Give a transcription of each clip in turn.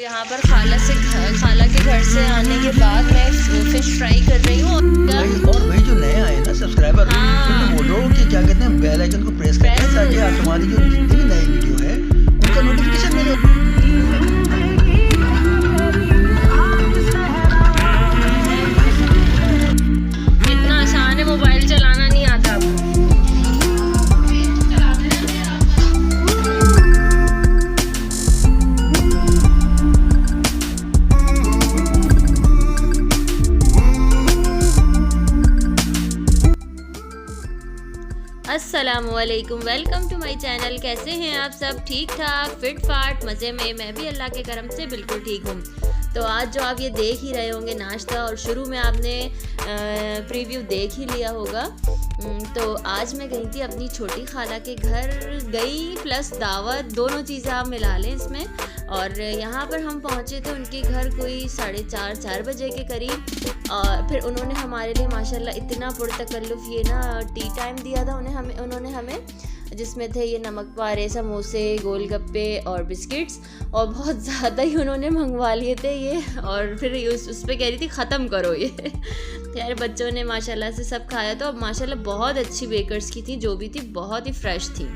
यहाँ पर खाला के घर से आने के बाद मैं फिश फ्राई कर रही हूँ। और भाई जो नए आए ना सब्सक्राइबर, तो बोलो कि क्या कहते हैं, बेल आइकन को प्रेस करें ताकि तुम्हारी जो जितनी भी नई वीडियो है उनका नोटिफिकेशन मिले। इतना आसान है, मोबाइल चलाना नहीं आता आपको। अस्सलामुअलैकुम, वेलकम टू माय चैनल। कैसे हैं आप सब? ठीक ठाक, फिट फाट, मज़े में। मैं भी अल्लाह के करम से बिल्कुल ठीक हूँ। तो आज जो आप ये देख ही रहे होंगे नाश्ता, और शुरू में आपने प्रीव्यू देख ही लिया होगा। तो आज मैं गई थी अपनी छोटी खाला के घर, गई प्लस दावत, दोनों चीज़ें आप मिला लें इसमें। और यहाँ पर हम पहुँचे थे उनके घर कोई 4:30 बजे के करीब। और फिर उन्होंने हमारे लिए माशाल्लाह इतना पुरतकल्लुफ़ ये ना टी टाइम दिया था उन्होंने हमें, जिसमें थे ये नमक पारे, समोसे, गोलगप्पे और बिस्किट्स, और बहुत ज़्यादा ही उन्होंने मंगवा लिए थे ये। और फिर उस पर कह रही थी ख़त्म करो ये। यार बच्चों ने माशाल्लाह से सब खाया। तो अब माशाल्लाह बहुत अच्छी बेकर्स की थी, जो भी थी बहुत ही फ्रेश थी।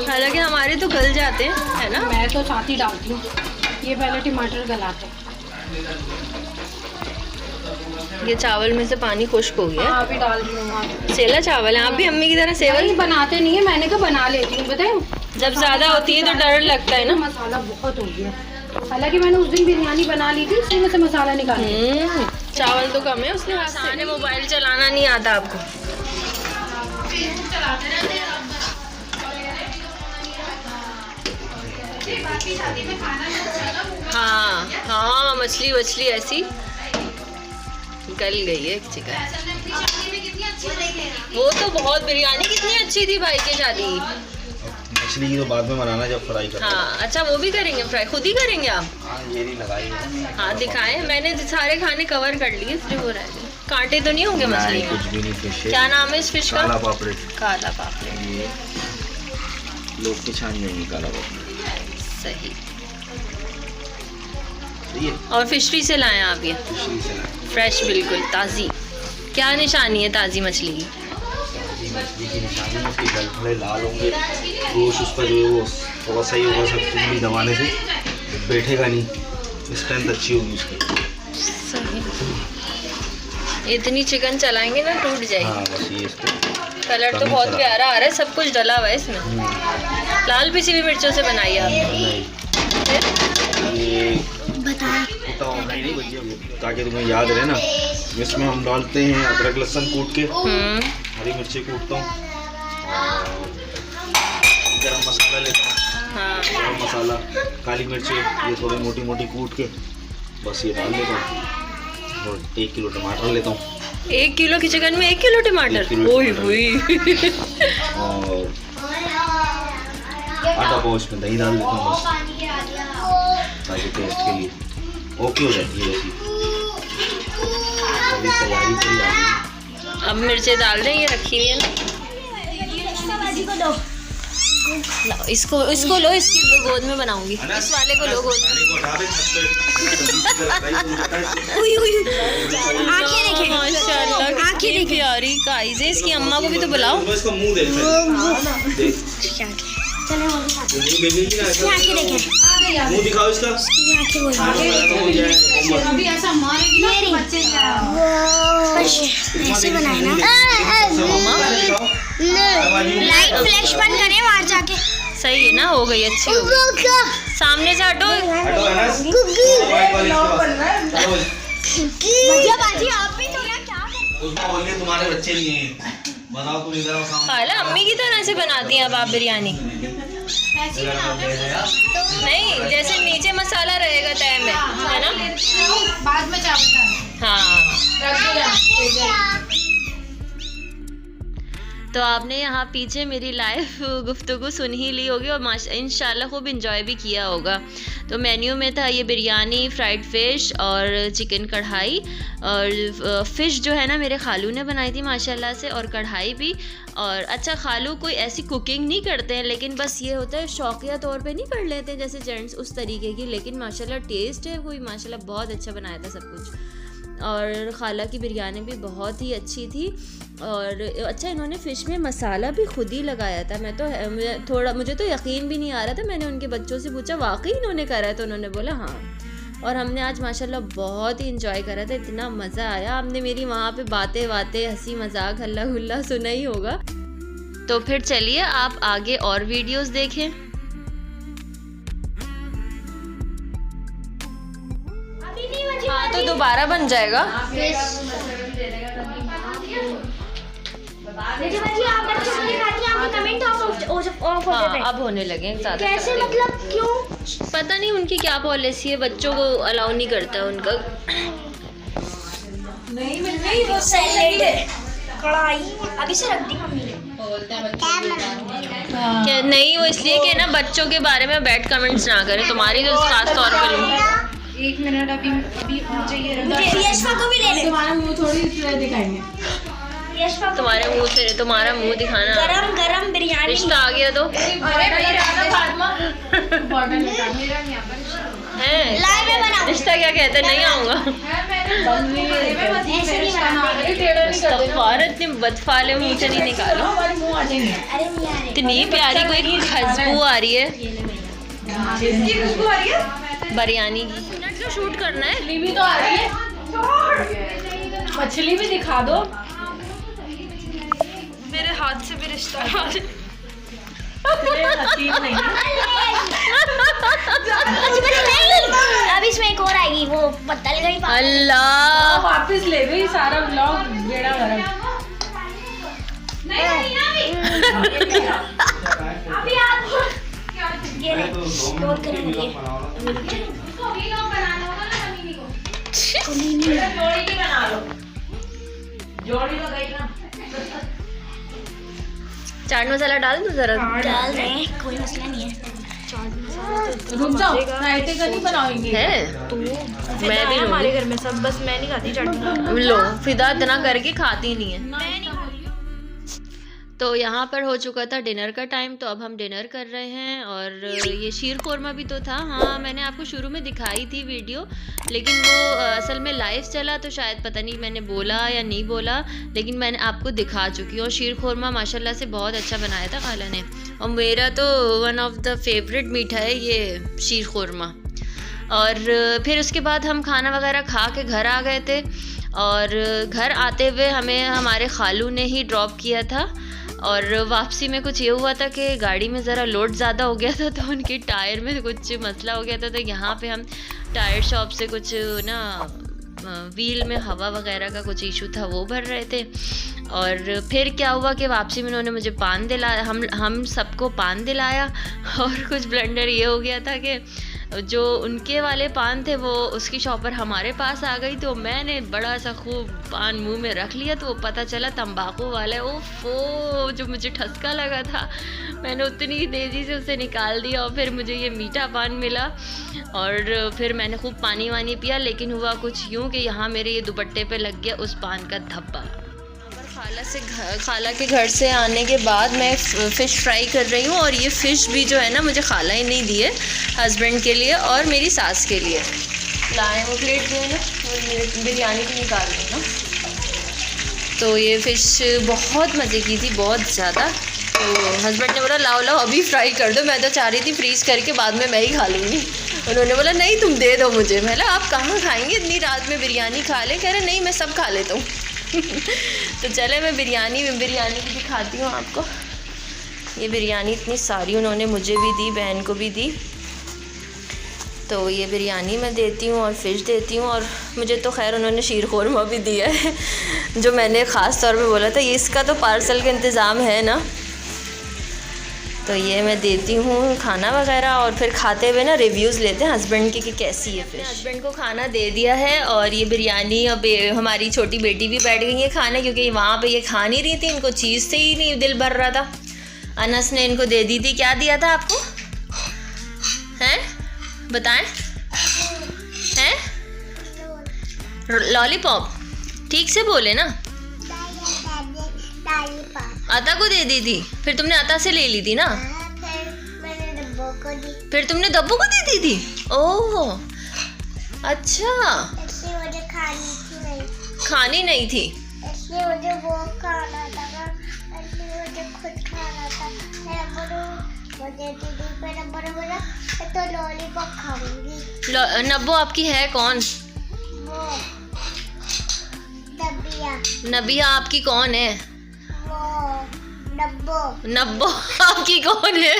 हालांकि हमारे तो गल जाते हैं, है ना? मैं तो साथ ही डालती हूँ। ये पहले टमाटर गलाते हैं। ये चावल में से पानी खुश्क हो गया। हाँ, अभी डाल दी हूँ। सेला चावल है। आप भी अम्मी की तरह सेवल बनाते नहीं है, मैंने कहा बना लेती हूँ। बताऊँ, जब ज़्यादा होती है तो डर लगता है ना। मसाला बहुत हो गया। हालांकि मैंने उस दिन बिरयानी बना ली थी, उसमें से मसाला निकाला। चावल तो कम है, उसके आसान है। मोबाइल चलाना नहीं आता आपको? हाँ हाँ, मछली ऐसी गल गई है चिकन। वो तो बहुत, बिरयानी कितनी अच्छी थी भाई की शादी। मछली की तो बाद में बनाना जब फ्राई करना। हाँ अच्छा, वो भी करेंगे फ्राई, खुद ही करेंगे आप? हाँ, ये नहीं लगाई है। हाँ दिखाएं, मैंने सारे खाने कवर कर लिए, इसलिए हो रहा है। कांटे तो नहीं होंगे मछली में? कुछ भी नहीं। फिश क्या नाम है इस फिश का? काला पापड़ी। काला पापड़ी। ये लोग की छान नहीं, काला पापड़ी। सही। ये और फिशरी से लाए आप ये? फिशरी से लाए, फ्रेश, बिल्कुल ताज़ी। क्या निशानी है ताज़ी मछली की? मछली की निशानी है उसके गल थोड़े लाल होंगे, गोश्त उस पर जो है वो थोड़ा सा ही होगा, सब चुंगली दबाने से बैठेगा नहीं, स्ट्रेंथ अच्छी होगी उसकी। सही। इतनी चिकन चलाएंगे ना टूट जाएगी। हाँ बस ये इसको। कलर तो बहुत प्यारा आ रहा है, सब कुछ डला हुआ है इसमें। लाल पिसी हुई मिर्चों से बनाई आपने? नहीं भैया, ताकि तुम्हें याद रहे ना। इसमें हम डालते हैं अदरक लहसुन कूट के, हरी मिर्ची कूटता हूँ, गरम मसाला लेता हूँ। हाँ। गरम मसाला, काली मिर्ची ये थोड़ी मोटी मोटी कूट के बस ये डाल देता हूँ। और 1 किलो टमाटर लेता हूँ। 1 किलो की चिकन में 1 किलो टमाटर? और आधा पाव इसमें दही डाल देता हूँ बस, ताकि टेस्ट के लिए ओके हो जाती है वैसी। अभी तैयारी पूरी आ गई। अब मिर्चें डाल दें, ये रखी हुई है ना। लो, इसको लो, इसकी गोद में बनाऊंगी। इस वाले को लो गोद में। माशाल्लाह कितनी प्यारी काइज़ है इसकी। अम्मा को भी तो बुलाओ। मुंह दिखाओ इसका। अभी ऐसा मारेगी ना बच्चे ऐसे बनाए ना, लाइट फ्लैश बंद करें वहाँ जाके। सही है ना, हो गई, अच्छी हो गई। सामने से हटो। बाजी आप भी तो ना, क्या तुम्हारे बच्चे नहीं हैं, बताओ तुम इधर आओ। खाला अम्मी की तरह से बनाती हैं अब आप बिरयानी? नहीं, जैसे नीचे मसाला रहेगा तय में, है ना? बाद में चावल। हाँ। तो आपने यहाँ पीछे मेरी लाइव गुफ्तगू सुन ही ली होगी, और इंशाल्लाह खूब इंजॉय भी किया होगा। तो मेन्यू में था ये बिरयानी, फ्राइड फ़िश और चिकन कढ़ाई। और फ़िश जो है ना मेरे खालू ने बनाई थी माशाल्लाह से, और कढ़ाई भी। और अच्छा, खालू कोई ऐसी कुकिंग नहीं करते हैं, लेकिन बस ये होता है शौकिया तौर पे नहीं कर लेते हैं जैसे जेंट्स उस तरीके की, लेकिन माशाल्लाह टेस्ट है कोई माशाल्लाह बहुत अच्छा बनाया था सब कुछ। और खाला की बिरयानी भी बहुत ही अच्छी थी। और अच्छा, इन्होंने फ़िश में मसाला भी खुद ही लगाया था। मुझे तो यकीन भी नहीं आ रहा था। मैंने उनके बच्चों से पूछा वाकई इन्होंने करा है, तो उन्होंने बोला हाँ। और हमने आज माशाल्लाह बहुत ही इंजॉय करा था, इतना मज़ा आया। हमने मेरी वहाँ पे बातें हंसी मजाक हल्ला गुल्ला सुना ही होगा। तो फिर चलिए आप आगे और वीडियोस देखें। हाँ, तो दोबारा बन जाएगा। हाँ, अब होने लगे ज़्यादा। कैसे, मतलब क्यों? पता नहीं उनकी क्या पॉलिसी है, बच्चों को अलाउ नहीं करता है उनका। नहीं वो सैलेड है, कढ़ाई अभी से रख दी मम्मी ने। क्या नहीं, वो इसलिए कि ना बच्चों के बारे में बैड कमेंट्स ना करें, तुम्हारी तो खास तौर पर लूँ। 1 मिनट अभी मुझे ये यशपा को भी ले ले। तुम्हारा मुंह थोड़ी दिखाएंगे। यशपा को तुम्हारे मुंह से, तुम्हारा मुंह दिखाना। गरम गरम बिरयानी। रिश्ता आ गया तो है। लाइव में बना। रिश्ता क्या कहते हैं, नहीं आऊँगा। इतनी बदफाले मुँह से नहीं निकालो। इतनी प्यारी कोई खुशबू आ रही है बिरयानी की। मिनट क्यों शूट करना है? मछली भी तो आ रही है, मछली भी दिखा दो। मेरे हाथ से भी रिश्ता। नहीं। अब इसमें एक और आएगी, वो पत्ता लगाई। अल्लाह, वापस ले गई सारा ब्लॉग बेड़ा गरम। अभी आप ये ले, नोट करेंगे। चाट मसाला डाल दो जरा। डाल दें, कोई मसला नहीं है। रुक जाओ, रायते का नहीं बनाएंगे। है मैं भी हमारे घर में सब, बस मैं नहीं खाती चटनी। लो, फिदा इतना करके खाती नहीं है। तो यहाँ पर हो चुका था डिनर का टाइम, तो अब हम डिनर कर रहे हैं। और ये शीर खोरमा भी तो था। हाँ, मैंने आपको शुरू में दिखाई थी वीडियो, लेकिन वो असल में लाइव चला, तो शायद पता नहीं मैंने बोला या नहीं बोला, लेकिन मैंने आपको दिखा चुकी हूँ। शीर खोरमा माशाल्लाह से बहुत अच्छा बनाया था खाला ने, और मेरा तो वन ऑफ द फेवरेट मीठा है ये शीर खोरमा। और फिर उसके बाद हम खाना वगैरह खा के घर आ गए थे। और घर आते हुए हमें हमारे खालू ने ही ड्रॉप किया था। और वापसी में कुछ ये हुआ था कि गाड़ी में ज़रा लोड ज़्यादा हो गया था, तो उनके टायर में कुछ मसला हो गया था। तो यहाँ पे हम टायर शॉप से कुछ ना व्हील में हवा वगैरह का कुछ इशू था, वो भर रहे थे। और फिर क्या हुआ कि वापसी में उन्होंने मुझे पान दिलाया, हम सबको पान दिलाया। और कुछ ब्लंडर ये हो गया था कि जो उनके वाले पान थे वो उसकी शॉपर हमारे पास आ गई, तो मैंने बड़ा सा खूब पान मुंह में रख लिया, तो वो पता चला तंबाकू वाला है। ओफो, जो मुझे ठसका लगा था, मैंने उतनी तेज़ी से उसे निकाल दिया। और फिर मुझे ये मीठा पान मिला, और फिर मैंने खूब पानी वानी पिया। लेकिन हुआ कुछ यूँ कि यहाँ मेरे ये दुपट्टे पे लग गया उस पान का धब्बा। खाला के घर से आने के बाद मैं फ़िश फ्राई कर रही हूँ। और ये फ़िश भी जो है ना मुझे खाला ही नहीं दी है, हस्बैंड के लिए और मेरी सास के लिए लाए। वो प्लेट जो है ना वो बिरयानी की निकाल रही ना। तो ये फ़िश बहुत मज़े की थी, बहुत ज़्यादा। तो हस्बैंड ने बोला लाओ अभी फ्राई कर दो। मैं तो चाह रही थी फ्रीज़ करके बाद में मैं ही खा लूँगी। उन्होंने बोला नहीं तुम दे दो मुझे। मैं बोला आप कहाँ खाएँगे, इतनी रात में बिरयानी खा ले। कह रहे नहीं मैं सब खा लेता हूँ। तो चले मैं बिरयानी भी दिखाती हूँ आपको। ये बिरयानी इतनी सारी उन्होंने मुझे भी दी, बहन को भी दी। तो ये बिरयानी मैं देती हूँ और फ़िश देती हूँ। और मुझे तो खैर उन्होंने शीर खोरमा भी दिया है, जो मैंने ख़ास तौर पे बोला था ये इसका तो पार्सल का इंतज़ाम है ना। तो ये मैं देती हूँ खाना वगैरह, और फिर खाते हुए ना रिव्यूज़ लेते हैं हस्बैंड के कि कैसी है फ़िश। हस्बैंड को खाना दे दिया है, और ये बिरयानी अब हमारी छोटी बेटी भी बैठ गई है खाने, क्योंकि वहाँ पे ये खा नहीं रही थी, इनको चीज़ से ही नहीं दिल भर रहा था। अनस ने इनको दे दी थी। क्या दिया था आपको हैं? बताएं। हैं? लॉलीपॉप, ठीक से बोले ना। अता को दे दी थी, फिर तुमने अता से ले ली थी ना। फिर तुमने दब्बू को दे दी थी। ओह अच्छा, मुझे खानी नहीं थी। इसलिए मुझे वो खाना था, इसलिए मुझे खुद खाना था। मुझे दीदी पे नंबर बोला तो लॉलीपॉप खाऊंगी। नब्बो आपकी है कौन? वो नबिया। नबिया आपकी कौन है? वो नब्बो। नब्बो आपकी कौन है?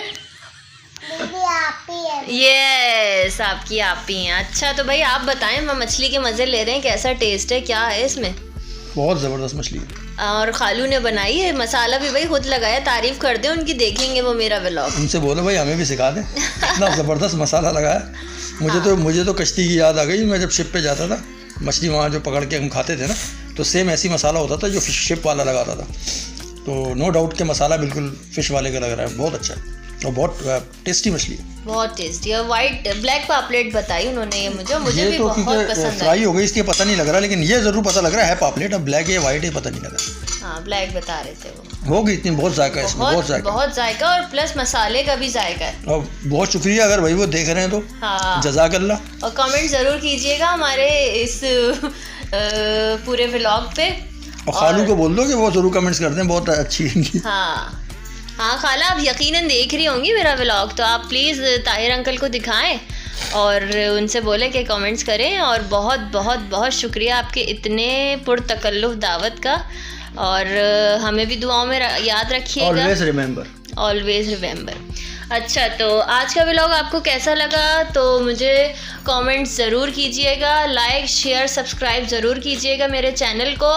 दीदी आप ही है। यस, आपकी आप ही हैं। अच्छा तो भाई आप बताएं, हम मछली के मज़े ले रहे हैं, कैसा टेस्ट है, क्या है इसमें? बहुत ज़बरदस्त मछली है। और खालू ने बनाई है, मसाला भी भाई खुद लगाया। तारीफ कर दे उनकी, देखेंगे वो मेरा व्लॉग। उनसे बोलो भाई हमें भी सिखा दें, इतना ज़बरदस्त मसाला लगाया। मुझे तो कश्ती की याद आ गई। मैं जब शिप पे जाता था, मछली वहाँ जो पकड़ के हम खाते थे ना, तो सेम ऐसी मसाला होता था जो शिप वाला लगाता था। तो नो डाउट के मसाला बिल्कुल फ़िश वाले का लग रहा है। बहुत अच्छा है और बहुत टेस्टी मछली है। बहुत टेस्टी। और वाइट ब्लैक पापलेट बताई उन्होंने ये मुझे ये भी तो बहुत पसंद है। फ्राई हो गई इसलिए पता नहीं लग रहा, लेकिन ये ज़रूर पता लग रहा है पापलेट। अब ब्लैक है वाइट है पता नहीं लग रहा। हाँ ब्लैक बता रहे थे वो। होगी इतनी, बहुत जायका है इसमें, बहुत जायका और प्लस मसाले का भी जायका है। और बहुत शुक्रिया अगर भाई वो देख रहे हैं तो। हाँ जज़ाकल्लाह। और कमेंट ज़रूर कीजिएगा हमारे इस पूरे व्लॉग पे। और खालू को बोल दो कि वो ज़रूर कमेंट्स करते हैं, बहुत अच्छी है। हाँ खाला, आप यकीनन देख रही होंगी मेरा व्लॉग, तो आप प्लीज़ ताहिर अंकल को दिखाएं और उनसे बोले कि कमेंट्स करें। और बहुत बहुत बहुत शुक्रिया आपके इतने पुरतकल्लुफ़ दावत का। और हमें भी दुआओं में याद रखिएगा। Always remember. अच्छा तो आज का व्लॉग आपको कैसा लगा तो मुझे कमेंट ज़रूर कीजिएगा, लाइक शेयर सब्सक्राइब ज़रूर कीजिएगा मेरे चैनल को,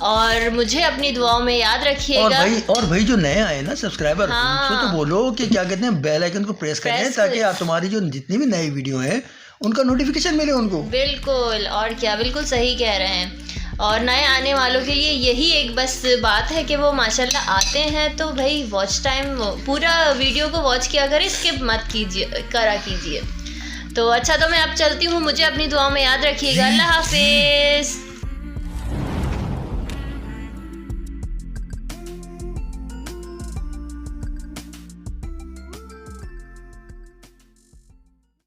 और मुझे अपनी दुआओं में याद रखिएगा। और भाई जो नए आए ना सब्सक्राइबर, उनको तो बोलो कि क्या कहते हैं, बेल आइकन को प्रेस करें ताकि तुम्हारी जो जितनी भी नई वीडियो है उनका नोटिफिकेशन मिले उनको। बिल्कुल, और क्या, बिल्कुल सही कह रहे हैं। और नए आने वालों के लिए यही एक बस बात है कि वो माशाल्लाह आते हैं तो भाई वॉच टाइम, पूरा वीडियो को वॉच किया करें, स्किप मत कीजिए। तो अच्छा तो मैं अब चलती हूँ, मुझे अपनी दुआओं में याद रखिएगा। अल्लाह हाफिज़।